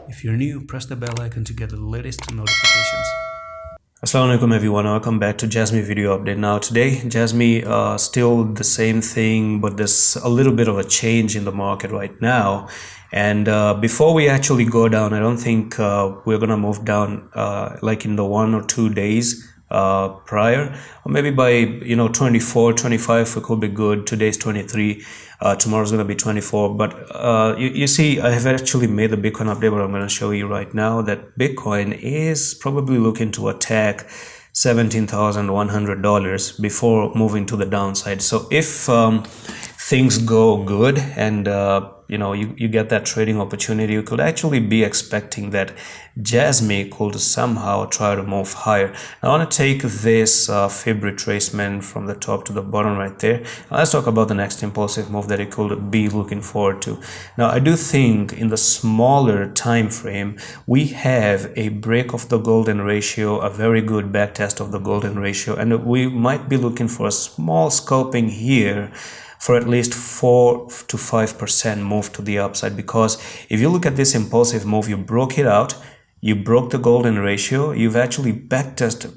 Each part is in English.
If you're new, press the bell icon to get the latest notifications. Assalamu alaikum everyone, welcome back to Jasmy video update. Now today Jasmy still the same thing, but there's a little bit of a change in the market right now. And before we actually go down, I don't think we're gonna move down like in the 1 or 2 days prior, or maybe by 24 25 it could be good. Today's 23, tomorrow's gonna be 24. But you see, I have actually made the Bitcoin update, but I'm going to show you right now that Bitcoin is probably looking to attack $17,100 before moving to the downside. So if things go good and you get that trading opportunity, you could actually be expecting that Jasmy could somehow try to move higher. Now, I want to take this fib retracement from the top to the bottom right there. Now, let's talk about the next impulsive move that it could be looking forward to. Now, I do think in the smaller time frame we have a break of the golden ratio, a very good back test of the golden ratio, and we might be looking for a small scalping here for at least 4 to 5% move to the upside. Because if you look at this impulsive move, you broke it out, you broke the golden ratio, you've actually backtested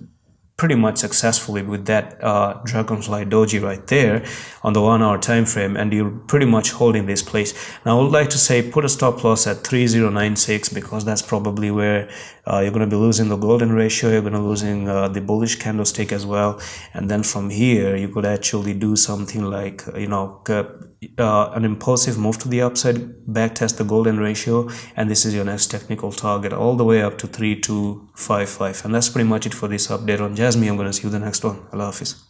pretty much successfully with that dragonfly doji right there on the 1 hour time frame, and you're pretty much holding this place. Now I would like to say put a stop loss at 3096, because that's probably where you're going to be losing the golden ratio, you're going to losing the bullish candlestick as well. And then from here you could actually do something like an impulsive move to the upside, back test the golden ratio, and this is your next technical target all the way up to 3255. And that's pretty much it for this update on Jasmy. I'm going to see you the next one. Allah Hafiz.